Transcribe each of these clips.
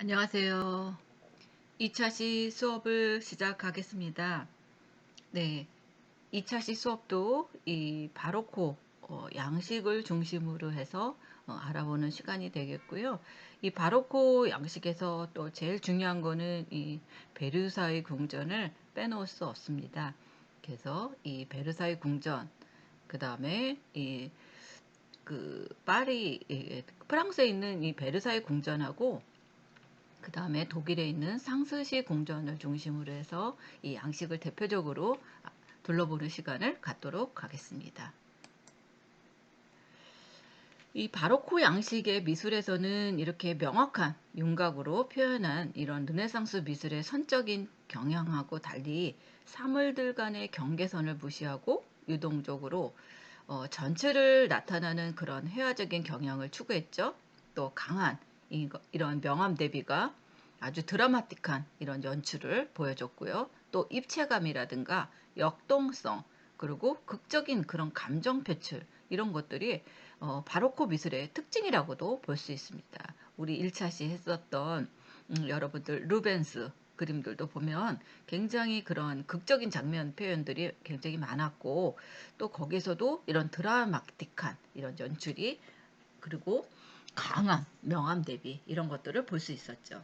안녕하세요. 2차시 수업을 시작하겠습니다. 네. 2차시 수업도 이 바로코 양식을 중심으로 해서 알아보는 시간이 되겠고요. 이 바로코 양식에서 또 제일 중요한 거는 이 베르사유 궁전을 빼놓을 수 없습니다. 그래서 이 베르사유 궁전, 그 다음에 이 파리, 프랑스에 있는 이 베르사유 궁전하고 그 다음에 독일에 있는 상스시 궁전을 중심으로 해서 이 양식을 대표적으로 둘러보는 시간을 갖도록 하겠습니다. 이 바로코 양식의 미술에서는 이렇게 명확한 윤곽으로 표현한 이런 르네상스 미술의 선적인 경향하고 달리 사물들 간의 경계선을 무시하고 유동적으로 전체를 나타나는 그런 회화적인 경향을 추구했죠. 또 강한 이런 명암 대비가 아주 드라마틱한 이런 연출을 보여줬고요. 또 입체감이라든가 역동성, 그리고 극적인 그런 감정 표출, 이런 것들이 바로코 미술의 특징이라고도 볼 수 있습니다. 우리 1차시 했었던 여러분들 루벤스 그림들도 보면 굉장히 그런 극적인 장면 표현들이 굉장히 많았고, 또 거기서도 이런 드라마틱한 이런 연출이, 그리고 강한 명암 대비, 이런 것들을 볼 수 있었죠.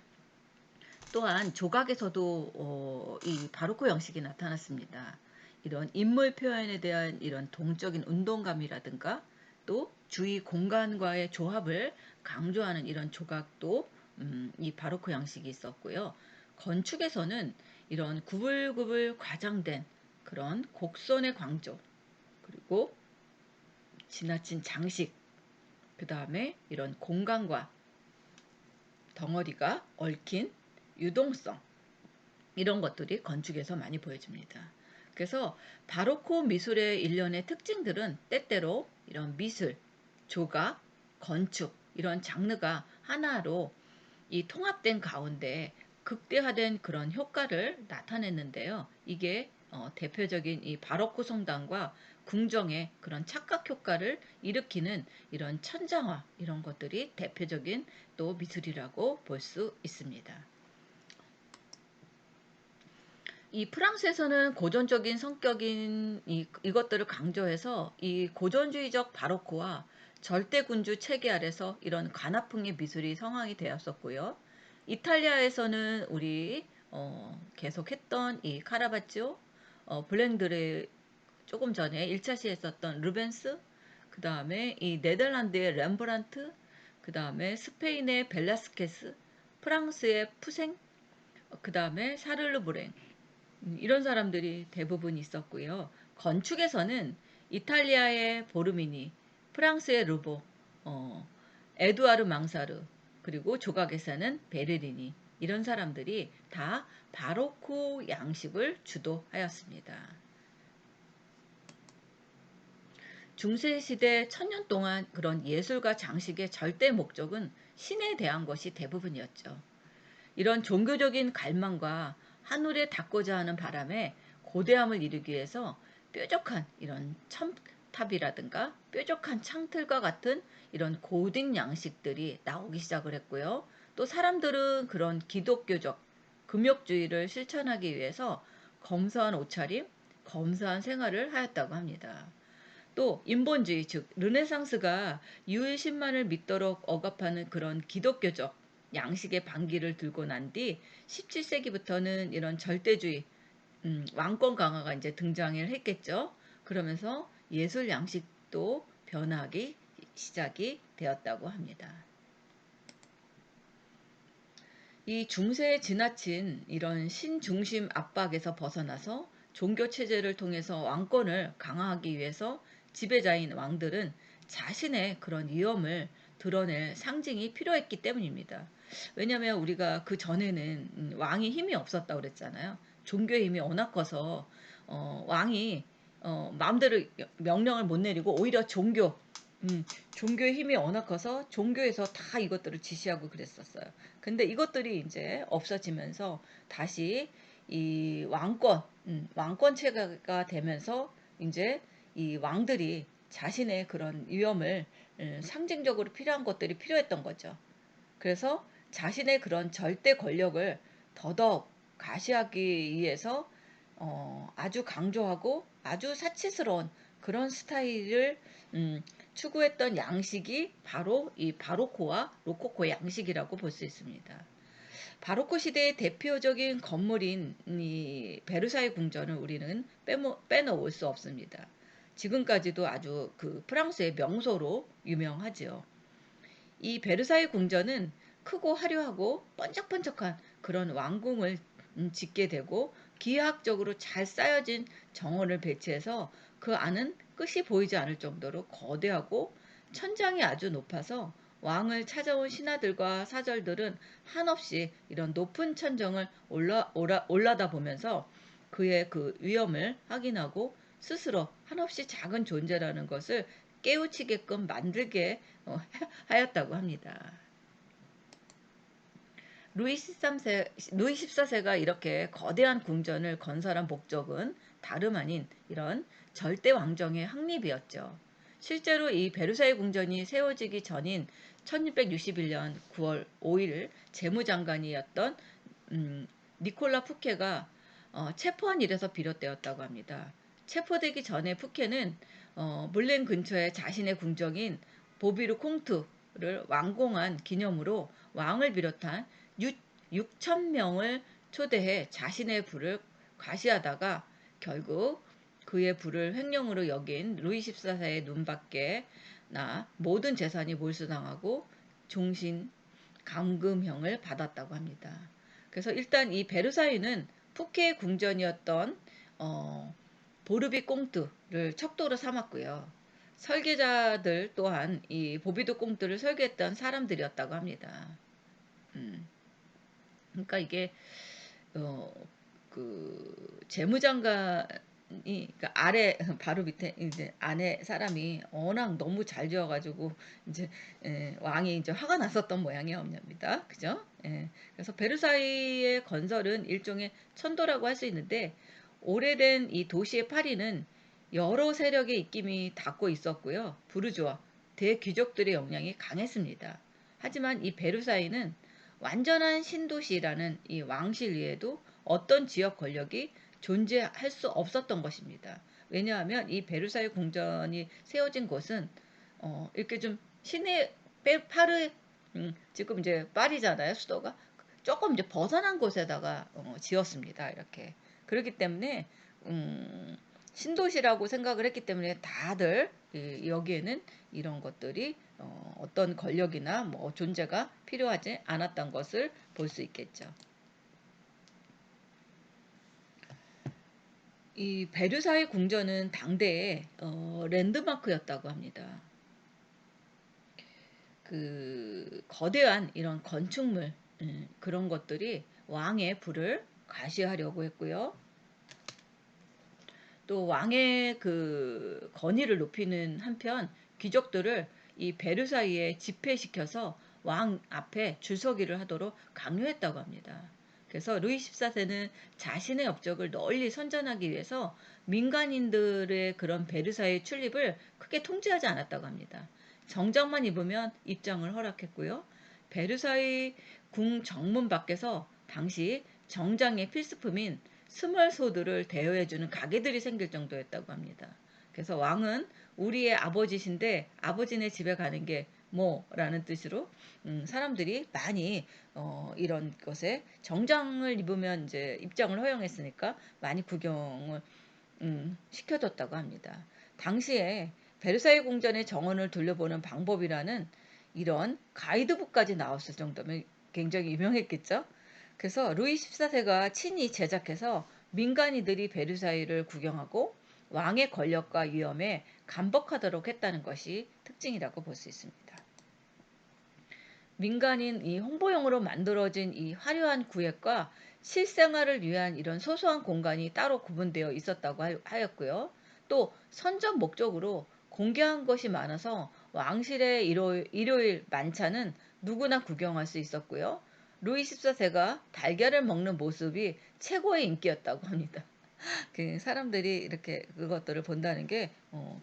또한 조각에서도 이 바로코 형식이 나타났습니다. 이런 인물 표현에 대한 이런 동적인 운동감이라든가 또 주위 공간과의 조합을 강조하는 이런 조각도 이 바로코 양식이 있었고요. 건축에서는 이런 구불구불 과장된 그런 곡선의 강조, 그리고 지나친 장식, 그 다음에 이런 공간과 덩어리가 얽힌 유동성, 이런 것들이 건축에서 많이 보여집니다. 그래서 바로코 미술의 일련의 특징들은 때때로 이런 미술, 조각, 건축, 이런 장르가 하나로 이 통합된 가운데 극대화된 그런 효과를 나타냈는데요. 이게 대표적인 이 바로코 성당과 궁정의 그런 착각 효과를 일으키는 이런 천장화, 이런 것들이 대표적인 또 미술이라고 볼 수 있습니다. 이 프랑스에서는 고전적인 성격인 이것들을 강조해서 이 고전주의적 바로코와 절대군주 체계 아래서 이런 관아풍의 미술이 성황이 되었었고요. 이탈리아에서는 우리 계속했던 이 카라바치오, 블랭드르, 조금 전에 1차시에 썼던 루벤스, 그 다음에 이 네덜란드의 렘브란트, 그 다음에 스페인의 벨라스케스, 프랑스의 푸생, 그 다음에 샤를르 브랭, 이런 사람들이 대부분 있었고요. 건축에서는 이탈리아의 보르미니, 프랑스의 르보, 어, 에두아르 망사르, 그리고 조각에서는 베르리니, 이런 사람들이 다 바로코 양식을 주도하였습니다. 중세시대 천년 동안 그런 예술과 장식의 절대 목적은 신에 대한 것이 대부분이었죠. 이런 종교적인 갈망과 하늘에 닿고자 하는 바람에 고대함을 이루기 위해서 뾰족한 이런 첨탑이라든가 뾰족한 창틀과 같은 이런 고딕 양식들이 나오기 시작을 했고요. 또 사람들은 그런 기독교적 금욕주의를 실천하기 위해서 검소한 옷차림, 검소한 생활을 하였다고 합니다. 또 인본주의, 즉 르네상스가 유일신만을 믿도록 억압하는 그런 기독교적 양식의 반기를 들고 난 뒤 17세기부터는 이런 절대주의, 왕권 강화가 이제 등장을 했겠죠. 그러면서 예술 양식도 변하기 시작이 되었다고 합니다. 이 중세에 지나친 이런 신중심 압박에서 벗어나서 종교 체제를 통해서 왕권을 강화하기 위해서 지배자인 왕들은 자신의 그런 위엄을 드러낼 상징이 필요했기 때문입니다. 왜냐하면 우리가 그 전에는 왕이 힘이 없었다고 그랬잖아요. 종교의 힘이 워낙 커서 왕이 마음대로 명령을 못 내리고 오히려 종교의 힘이 워낙 커서 종교에서 다 이것들을 지시하고 그랬었어요. 근데 이것들이 이제 없어지면서 다시 이 왕권 체계가 되면서 이제 이 왕들이 자신의 그런 위엄을 상징적으로 필요한 것들이 필요했던 거죠. 그래서 자신의 그런 절대 권력을 더더욱 가시하기 위해서 아주 강조하고 아주 사치스러운 그런 스타일을 추구했던 양식이 바로 이 바로코와 로코코 양식이라고 볼 수 있습니다. 바로코 시대의 대표적인 건물인 이 베르사유 궁전을 우리는 빼놓을 수 없습니다. 지금까지도 아주 그 프랑스의 명소로 유명하지요. 이 베르사유 궁전은 크고 화려하고 번쩍번쩍한 그런 왕궁을 짓게 되고 기하학적으로 잘 쌓여진 정원을 배치해서 그 안은 끝이 보이지 않을 정도로 거대하고 천장이 아주 높아서 왕을 찾아온 신하들과 사절들은 한없이 이런 높은 천정을 올라다 보면서 그의 그 위엄을 확인하고 스스로 한없이 작은 존재라는 것을 깨우치게끔 만들게 하였다고 합니다. 루이 14세가 이렇게 거대한 궁전을 건설한 목적은 다름 아닌 이런 절대 왕정의 확립이었죠. 실제로 이 베르사유 궁전이 세워지기 전인 1661년 9월 5일 재무장관이었던 니콜라 푸케가 체포한 일에서 비롯되었다고 합니다. 체포되기 전에 푸케는 물렌 근처에 자신의 궁정인 보비르 콩트를 완공한 기념으로 왕을 비롯한 6천 명을 초대해 자신의 부를 과시하다가 결국 그의 부를 횡령으로 여긴 루이 14세의 눈밖에 나 모든 재산이 몰수당하고 종신 감금형을 받았다고 합니다. 그래서 일단 이 베르사유는 푸케의 궁전이었던 보르비 꽁트를 척도로 삼았고요. 설계자들 또한 이 보비도 꽁트를 설계했던 사람들이었다고 합니다. 그러니까 이게 어, 그 재무장관이 그러니까 아래 바로 밑에 이제 안에 사람이 워낙 너무 잘 지어가지고 이제 왕이 이제 화가 났었던 모양이 없습니다. 그죠? 그래서 베르사유의 건설은 일종의 천도라고 할 수 있는데 오래된 이 도시의 파리는 여러 세력의 입김이 닿고 있었고요. 부르주아, 대귀족들의 영향이 강했습니다. 하지만 이 베르사유는 완전한 신도시라는 이 왕실 위에도 어떤 지역 권력이 존재할 수 없었던 것입니다. 왜냐하면 이 베르사유 궁전이 세워진 곳은 이렇게 좀 시내 파르 지금 이제 파리잖아요, 수도가. 조금 이제 벗어난 곳에다가 지었습니다. 이렇게. 그렇기 때문에 신도시라고 생각을 했기 때문에 다들 여기에는 이런 것들이 어떤 권력이나 뭐 존재가 필요하지 않았던 것을 볼 수 있겠죠. 이 베르사유 궁전은 당대의 랜드마크였다고 합니다. 그 거대한 이런 건축물 그런 것들이 왕의 부를 과시하려고 했고요. 또 왕의 그 권위를 높이는 한편 귀족들을 이 베르사유에 집회시켜서 왕 앞에 줄서기를 하도록 강요했다고 합니다. 그래서 루이 14세는 자신의 업적을 널리 선전하기 위해서 민간인들의 그런 베르사유 출입을 크게 통제하지 않았다고 합니다. 정장만 입으면 입장을 허락했고요. 베르사유 궁 정문 밖에서 당시 정장의 필수품인 스멀소들을 대여해주는 가게들이 생길 정도였다고 합니다. 그래서 왕은 우리의 아버지신데 아버지네 집에 가는 게 뭐라는 뜻으로 사람들이 많이 이런 것에 정장을 입으면 이제 입장을 허용했으니까 많이 구경을 시켜줬다고 합니다. 당시에 베르사유 궁전의 정원을 둘러보는 방법이라는 이런 가이드북까지 나왔을 정도면 굉장히 유명했겠죠. 그래서 루이 14세가 친히 제작해서 민간인들이 베르사유를 구경하고 왕의 권력과 위엄에 감복하도록 했다는 것이 특징이라고 볼 수 있습니다. 민간인 이 홍보용으로 만들어진 이 화려한 구획과 실생활을 위한 이런 소소한 공간이 따로 구분되어 있었다고 하였고요. 또 선전 목적으로 공개한 것이 많아서 왕실의 일요일 만찬은 누구나 구경할 수 있었고요. 루이 14세가 달걀을 먹는 모습이 최고의 인기였다고 합니다. 그 사람들이 이렇게 그것들을 본다는 게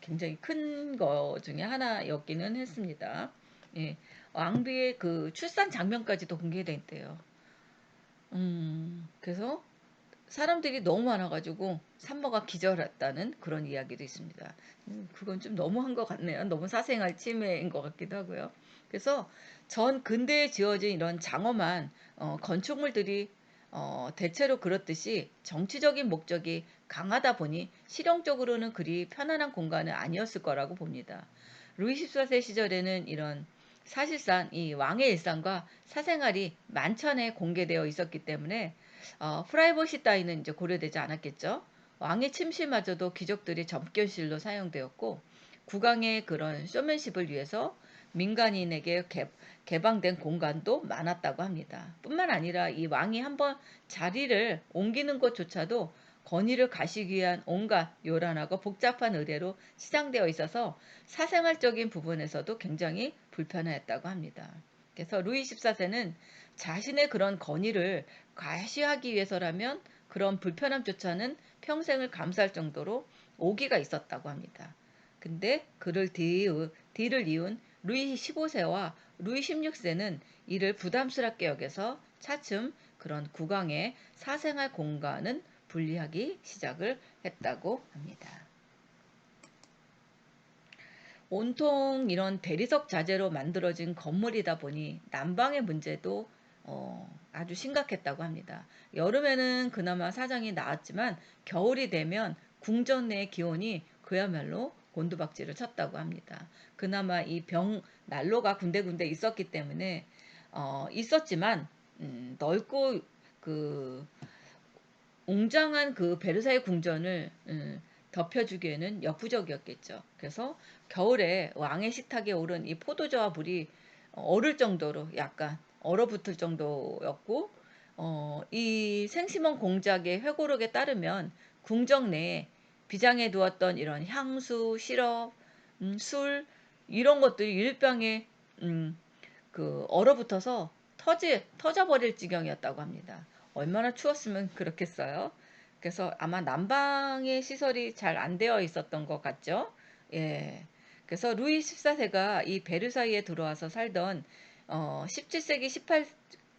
굉장히 큰 거 중에 하나였기는 했습니다. 예. 왕비의 그 출산 장면까지도 공개됐대요. 그래서 사람들이 너무 많아가지고 산모가 기절했다는 그런 이야기도 있습니다. 그건 좀 너무한 것 같네요. 너무 사생활 침해인 것 같기도 하고요. 그래서 전 근대에 지어진 이런 장엄한 건축물들이 대체로 그렇듯이 정치적인 목적이 강하다 보니 실용적으로는 그리 편안한 공간은 아니었을 거라고 봅니다. 루이 14세 시절에는 이런 사실상 이 왕의 일상과 사생활이 만천에 공개되어 있었기 때문에 프라이버시 따위는 이제 고려되지 않았겠죠. 왕의 침실마저도 귀족들이 접견실로 사용되었고 국왕의 그런 쇼맨십을 위해서 민간인에게 개방된 공간도 많았다고 합니다. 뿐만 아니라 이 왕이 한번 자리를 옮기는 것조차도 권위를 가시기 위한 온갖 요란하고 복잡한 의뢰로 치장되어 있어서 사생활적인 부분에서도 굉장히 불편했다고 합니다. 그래서 루이 14세는 자신의 그런 권위를 과시하기 위해서라면 그런 불편함조차는 평생을 감수할 정도로 오기가 있었다고 합니다. 근데 그를 뒤를 이은 루이 15세와 루이 16세는 이를 부담스럽게 여겨서 차츰 그런 국왕의 사생활 공간은 분리하기 시작을 했다고 합니다. 온통 이런 대리석 자재로 만들어진 건물이다 보니 난방의 문제도 아주 심각했다고 합니다. 여름에는 그나마 사정이 나았지만 겨울이 되면 궁전 내 기온이 그야말로 곤두박질을 쳤다고 합니다. 그나마 이 병 난로가 군데군데 있었기 때문에 있었지만 넓고 그 웅장한 그 베르사유 궁전을 덮여주기에는 역부족이었겠죠. 그래서 겨울에 왕의 식탁에 오른 이 포도주와 물이 얼을 정도로 약간 얼어붙을 정도였고 이 생시몬 공작의 회고록에 따르면 궁정 내에 비장해 두었던 이런 향수, 시럽, 술 이런 것들이 일병에 그 얼어붙어서 터져버릴 지경이었다고 합니다. 얼마나 추웠으면 그렇겠어요. 그래서 아마 난방의 시설이 잘 안 되어 있었던 것 같죠. 예. 그래서 루이 14세가 이 베르사유에 들어와서 살던 17세기,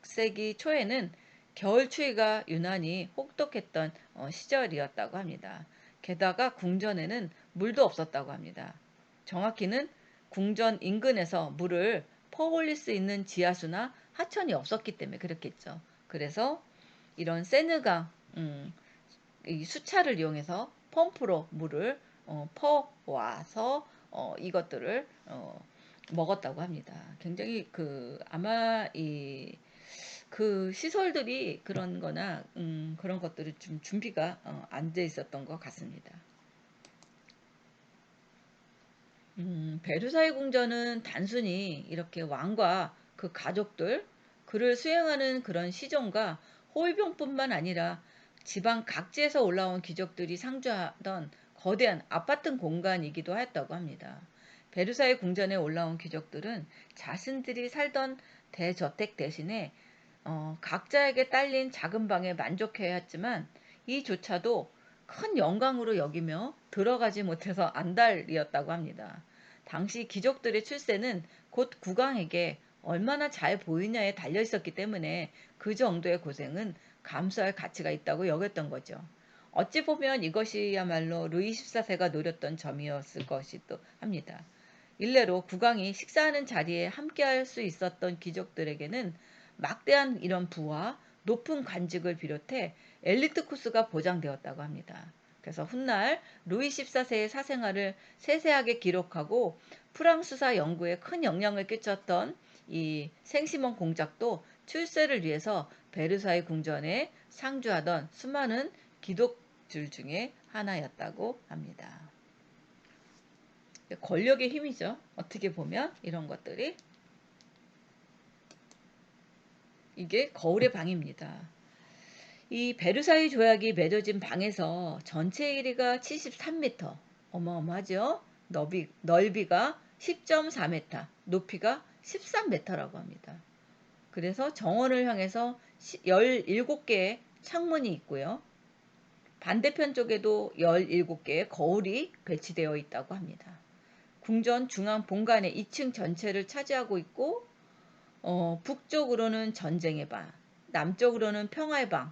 18세기 초에는 겨울 추위가 유난히 혹독했던 시절이었다고 합니다. 게다가 궁전에는 물도 없었다고 합니다. 정확히는 궁전 인근에서 물을 퍼올릴 수 있는 지하수나 하천이 없었기 때문에 그렇겠죠. 그래서 이런 세느강 이 수차를 이용해서 펌프로 물을 퍼와서 이것들을 먹었다고 합니다. 굉장히 그 아마 이 그 시설들이 그런 거나 그런 것들이 좀 준비가 안 돼 있었던 것 같습니다. 베르사유 궁전은 단순히 이렇게 왕과 그 가족들, 그를 수행하는 그런 시종과 호위병뿐만 아니라 지방 각지에서 올라온 귀족들이 상주하던 거대한 아파트 공간이기도 했다고 합니다. 베르사유 궁전에 올라온 귀족들은 자신들이 살던 대저택 대신에 각자에게 딸린 작은 방에 만족해야 했지만 이조차도 큰 영광으로 여기며 들어가지 못해서 안달이었다고 합니다. 당시 귀족들의 출세는 곧 국왕에게 얼마나 잘 보이냐에 달려 있었기 때문에 그 정도의 고생은 감수할 가치가 있다고 여겼던 거죠. 어찌 보면 이것이야말로 루이 14세가 노렸던 점이었을 것이기도 합니다. 일례로 국왕이 식사하는 자리에 함께할 수 있었던 귀족들에게는 막대한 이런 부와 높은 관직을 비롯해 엘리트 코스가 보장되었다고 합니다. 그래서 훗날 루이 14세의 사생활을 세세하게 기록하고 프랑스사 연구에 큰 영향을 끼쳤던 이 생시몬 공작도 출세를 위해서 베르사유 궁전에 상주하던 수많은 귀족들 중에 하나였다고 합니다. 권력의 힘이죠. 어떻게 보면 이런 것들이 이게 거울의 방입니다. 이 베르사유 조약이 맺어진 방에서 전체 길이가 73m, 어마어마하죠. 넓이가 10.4m, 높이가 13m라고 합니다. 그래서 정원을 향해서 17개의 창문이 있고요. 반대편 쪽에도 17개의 거울이 배치되어 있다고 합니다. 궁전 중앙 본관의 2층 전체를 차지하고 있고 북쪽으로는 전쟁의 방, 남쪽으로는 평화의 방,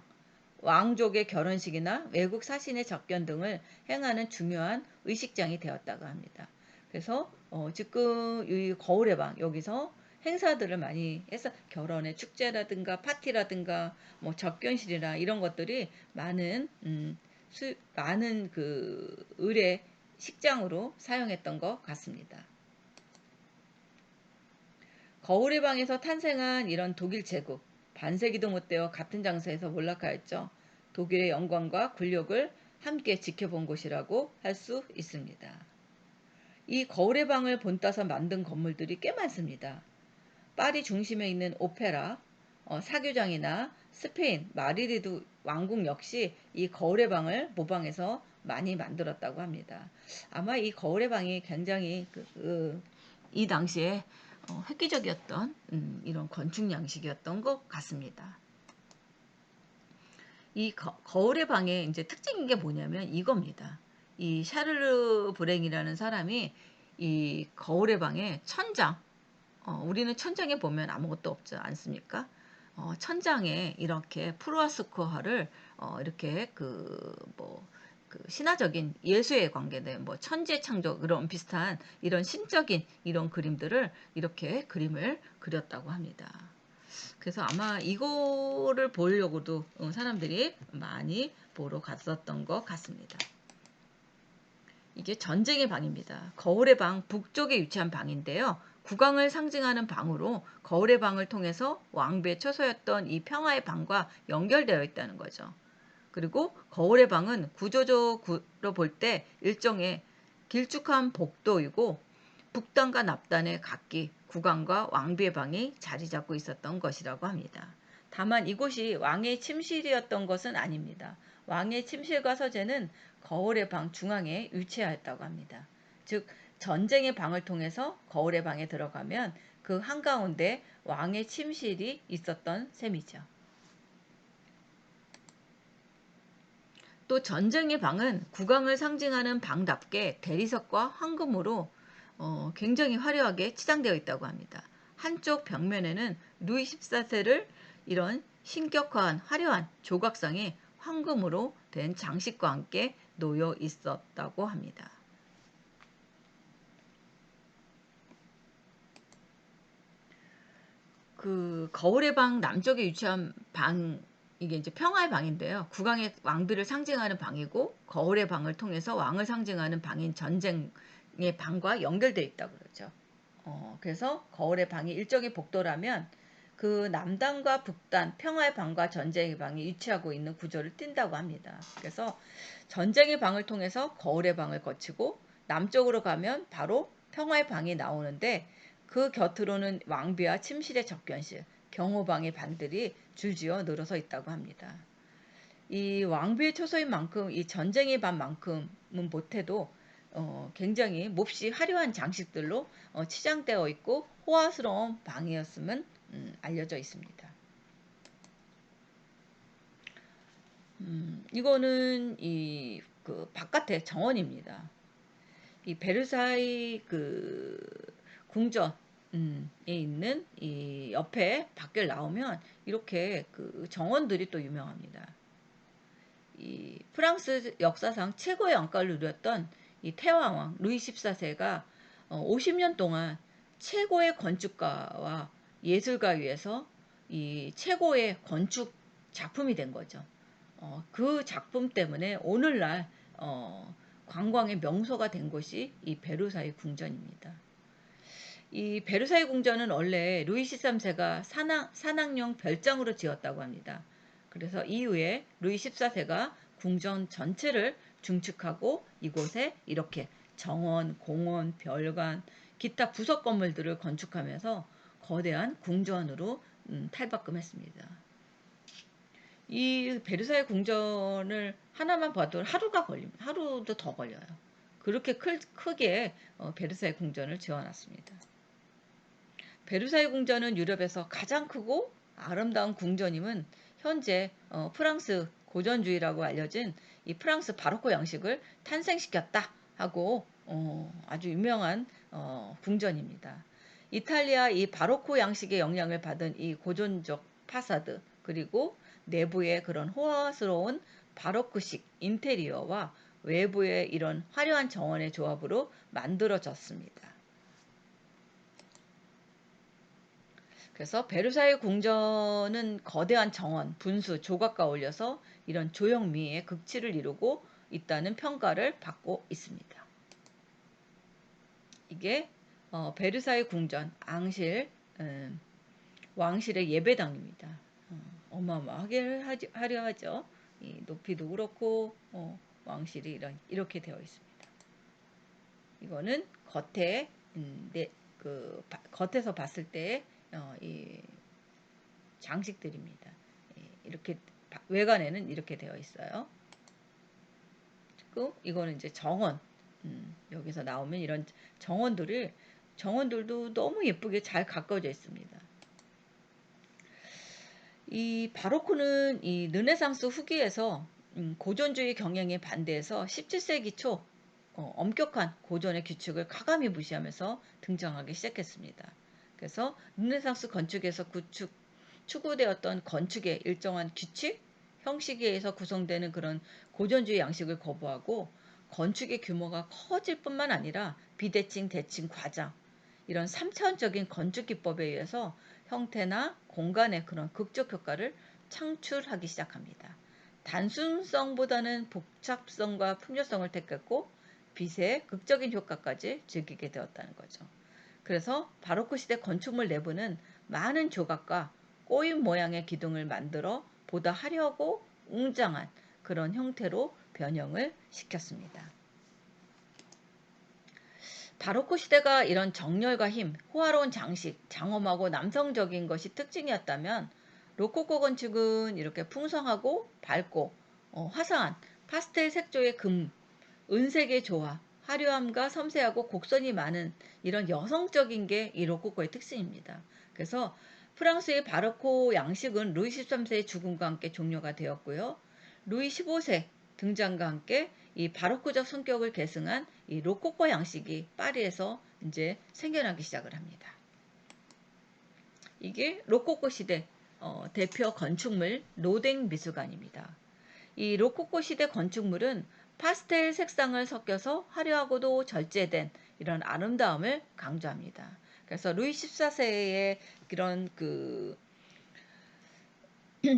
왕족의 결혼식이나 외국 사신의 접견 등을 행하는 중요한 의식장이 되었다고 합니다. 그래서 지금 이 거울의 방 여기서 행사들을 많이 해서 결혼의 축제라든가 파티라든가 뭐 접견실이나 이런 것들이 많은 그 의례 식장으로 사용했던 것 같습니다. 거울의 방에서 탄생한 이런 독일 제국, 반세기도 못되어 같은 장소에서 몰락하였죠. 독일의 영광과 굴욕을 함께 지켜본 곳이라고 할 수 있습니다. 이 거울의 방을 본따서 만든 건물들이 꽤 많습니다. 파리 중심에 있는 오페라, 사교장이나 스페인 마드리드 왕궁 역시 이 거울의 방을 모방해서 많이 만들었다고 합니다. 아마 이 거울의 방이 굉장히 이 당시에 획기적이었던 이런 건축 양식이었던 것 같습니다. 이 거울의 방의 이제 특징인 게 뭐냐면 이겁니다. 이 샤를르 브랭이라는 사람이 이 거울의 방의 천장, 우리는 천장에 보면 아무것도 없지 않습니까? 천장에 이렇게 프루아스코화를 이렇게 그 신화적인 예수에 관계된 뭐 천지의 창조 그런 비슷한 이런 신적인 이런 그림들을 이렇게 그림을 그렸다고 합니다. 그래서 아마 이거를 보려고도 사람들이 많이 보러 갔었던 것 같습니다. 이게 전쟁의 방입니다. 거울의 방 북쪽에 위치한 방인데요. 국왕을 상징하는 방으로 거울의 방을 통해서 왕비의 처소였던 이 평화의 방과 연결되어 있다는 거죠. 그리고 거울의 방은 구조적으로 볼 때 일종의 길쭉한 복도이고 북단과 남단에 각기 국왕과 왕비의 방이 자리 잡고 있었던 것이라고 합니다. 다만 이곳이 왕의 침실이었던 것은 아닙니다. 왕의 침실과 서재는 거울의 방 중앙에 위치하였다고 합니다. 즉 전쟁의 방을 통해서 거울의 방에 들어가면 그 한가운데 왕의 침실이 있었던 셈이죠. 또 전쟁의 방은 국왕을 상징하는 방답게 대리석과 황금으로 굉장히 화려하게 치장되어 있다고 합니다. 한쪽 벽면에는 루이 14세를 이런 신격화한 화려한 조각상이 황금으로 된 장식과 함께 놓여 있었다고 합니다. 그 거울의 방 남쪽에 위치한 방 이게 이제 평화의 방인데요. 국왕의 왕비를 상징하는 방이고 거울의 방을 통해서 왕을 상징하는 방인 전쟁의 방과 연결되어 있다고 그러죠. 그래서 거울의 방이 일종의 복도라면 그 남단과 북단 평화의 방과 전쟁의 방이 위치하고 있는 구조를 띈다고 합니다. 그래서 전쟁의 방을 통해서 거울의 방을 거치고 남쪽으로 가면 바로 평화의 방이 나오는데 그 곁으로는 왕비와 침실의 접견실, 경호방의 방들이 줄지어 늘어서 있다고 합니다. 이 왕비의 처소인 만큼 이 전쟁의 방만큼은 못해도 굉장히 몹시 화려한 장식들로 치장되어 있고 호화스러운 방이었음은 알려져 있습니다. 이거는 이 그 바깥의 정원입니다. 이 베르사유 그 궁전에 있는 이 옆에 밖을 나오면 이렇게 그 정원들이 또 유명합니다. 이 프랑스 역사상 최고의 왕가를 누렸던 이 태왕왕 루이 14세가 50년 동안 최고의 건축가와 예술가 위해서 이 최고의 건축 작품이 된 거죠. 그 작품 때문에 오늘날 관광의 명소가 된 곳이 이 베르사유 궁전입니다. 이 베르사유 궁전은 원래 루이 13세가 산악용 별장으로 지었다고 합니다. 그래서 이후에 루이 14세가 궁전 전체를 중축하고 이곳에 이렇게 정원, 공원, 별관, 기타 부속 건물들을 건축하면서 거대한 궁전으로 탈바꿈했습니다. 이 베르사유 궁전을 하나만 봐도 하루도 더 걸려요. 그렇게 크게 베르사유 궁전을 지어놨습니다. 베르사유 궁전은 유럽에서 가장 크고 아름다운 궁전임은 현재 프랑스 고전주의라고 알려진 이 프랑스 바로크 양식을 탄생시켰다 하고 아주 유명한 궁전입니다. 이탈리아 이 바로코 양식의 영향을 받은 이 고전적 파사드, 그리고 내부의 그런 호화스러운 바로크식 인테리어와 외부의 이런 화려한 정원의 조합으로 만들어졌습니다. 그래서 베르사유 궁전은 거대한 정원, 분수, 조각과 어울려서 이런 조형미의 극치를 이루고 있다는 평가를 받고 있습니다. 이게 베르사유 궁전 앙실 왕실의 예배당입니다. 어마어마하게 하려 하죠. 이 높이도 그렇고 왕실이 이렇게 되어 있습니다. 이거는 겉에서 봤을 때 이 장식들입니다. 이렇게 외관에는 이렇게 되어 있어요. 그리고 이거는 이제 정원. 여기서 나오면 이런 정원들도 너무 예쁘게 잘 가꿔져 있습니다. 이 바로크는 이 르네상스 후기에서 고전주의 경향에 반대해서 17세기 초 엄격한 고전의 규칙을 가감히 무시하면서 등장하기 시작했습니다. 그래서 르네상스 건축에서 추구되었던 건축의 일정한 규칙, 형식에 의해서 구성되는 그런 고전주의 양식을 거부하고 건축의 규모가 커질 뿐만 아니라 비대칭, 대칭, 과장 이런 3차원적인 건축 기법에 의해서 형태나 공간의 그런 극적 효과를 창출하기 시작합니다. 단순성보다는 복잡성과 풍요성을 택했고 빛의 극적인 효과까지 즐기게 되었다는 거죠. 그래서 바로크 시대 건축물 내부는 많은 조각과 꼬인 모양의 기둥을 만들어 보다 화려하고 웅장한 그런 형태로 변형을 시켰습니다. 바로크 시대가 이런 정열과 힘, 호화로운 장식, 장엄하고 남성적인 것이 특징이었다면 로코코 건축은 이렇게 풍성하고 밝고 화사한 파스텔 색조의 은색의 조화, 화려함과 섬세하고 곡선이 많은 이런 여성적인 게 이 로코코의 특징입니다. 그래서 프랑스의 바로코 양식은 루이 13세의 죽음과 함께 종료가 되었고요. 루이 15세 등장과 함께 이 바로크적 성격을 계승한 이 로코코 양식이 파리에서 이제 생겨나기 시작을 합니다. 이게 로코코 시대 대표 건축물 로댕 미술관입니다. 이 로코코 시대 건축물은 파스텔 색상을 섞여서 화려하고도 절제된 이런 아름다움을 강조합니다. 그래서 루이 14세의 그런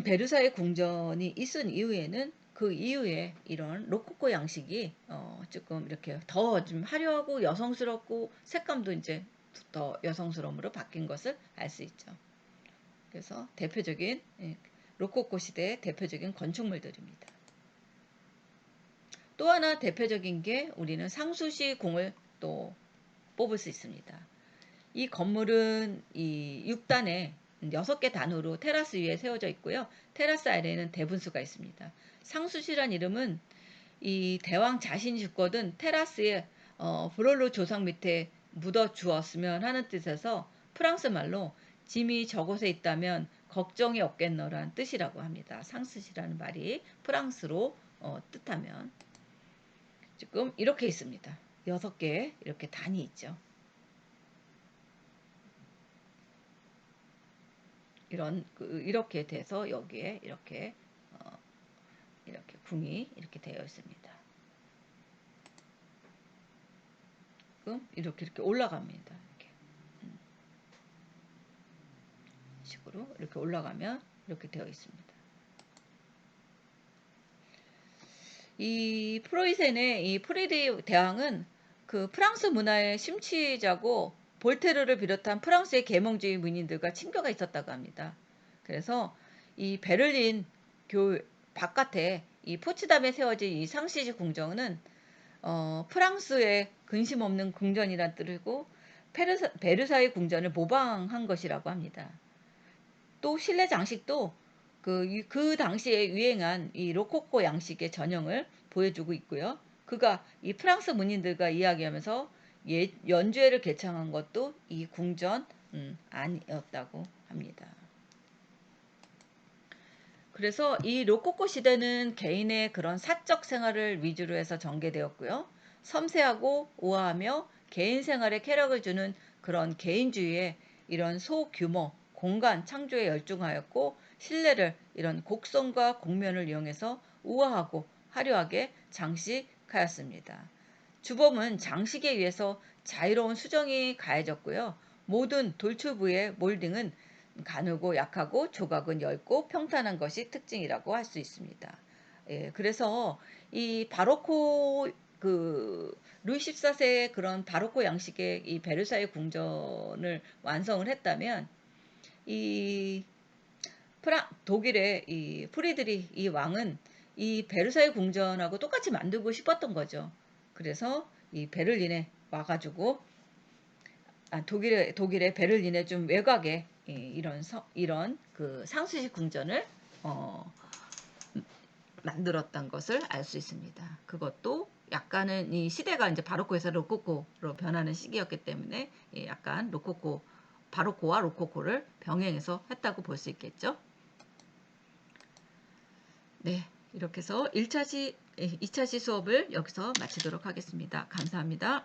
베르사유 궁전이 있은 이후에는 그 이후에 이런 로코코 양식이 조금 이렇게 더 좀 화려하고 여성스럽고 색감도 이제 더 여성스러움으로 바뀐 것을 알 수 있죠. 그래서 대표적인 로코코 시대의 대표적인 건축물들입니다. 또 하나 대표적인 게 우리는 상수시 궁을 또 뽑을 수 있습니다. 이 건물은 이 6단에 6개 단으로 테라스 위에 세워져 있고요. 테라스 아래에는 대분수가 있습니다. 상수시란 이름은 이 대왕 자신이 죽거든 테라스에 브롤로 조상 밑에 묻어 주었으면 하는 뜻에서 프랑스 말로 짐이 저곳에 있다면 걱정이 없겠노란 뜻이라고 합니다. 상수시라는 말이 프랑스로 뜻하면 지금 이렇게 있습니다. 6개 이렇게 단이 있죠. 이렇게 돼서 여기에 이렇게 궁이 이렇게 되어 있습니다. 이렇게 올라갑니다. 이렇게 식으로 이렇게 올라가면 이렇게 되어 있습니다. 이 프로이센의 이 프리디 대왕은 그 프랑스 문화의 심취자고 볼테르를 비롯한 프랑스의 계몽주의 문인들과 친교가 있었다고 합니다. 그래서 이 베를린 바깥에 이 포츠담에 세워진 이 상시지 궁전은 프랑스의 근심 없는 궁전이란 뜻이고 베르사유 궁전을 모방한 것이라고 합니다. 또 실내 장식도 그 당시에 유행한 이 로코코 양식의 전형을 보여주고 있고요. 그가 이 프랑스 문인들과 이야기하면서 연주회를 개창한 것도 이 궁전 아니었다고 합니다. 그래서 이 로코코 시대는 개인의 그런 사적 생활을 위주로 해서 전개되었고요. 섬세하고 우아하며 개인 생활에 쾌락을 주는 그런 개인주의에 이런 소규모 공간 창조에 열중하였고 실내를 이런 곡선과 곡면을 이용해서 우아하고 화려하게 장식하였습니다. 주범은 장식에 의해서 자유로운 수정이 가해졌고요. 모든 돌출부의 몰딩은 가누고 약하고 조각은 엷고 평탄한 것이 특징이라고 할 수 있습니다. 예, 그래서 이 바로코 루이 14세의 그런 바로코 양식의 이 베르사유 궁전을 완성을 했다면 이 독일의 이 프리드리 이 왕은 이 베르사유 궁전하고 똑같이 만들고 싶었던 거죠. 그래서 이 베를린에 와가지고 독일의 베를린의 좀 외곽에 이런 그 상수식 궁전을 어, 만들었던 것을 알 수 있습니다. 그것도 약간은 이 시대가 이제 바로코에서 로코코로 변하는 시기였기 때문에 약간 바로코와 로코코를 병행해서 했다고 볼 수 있겠죠. 네, 이렇게 해서 2차시 수업을 여기서 마치도록 하겠습니다. 감사합니다.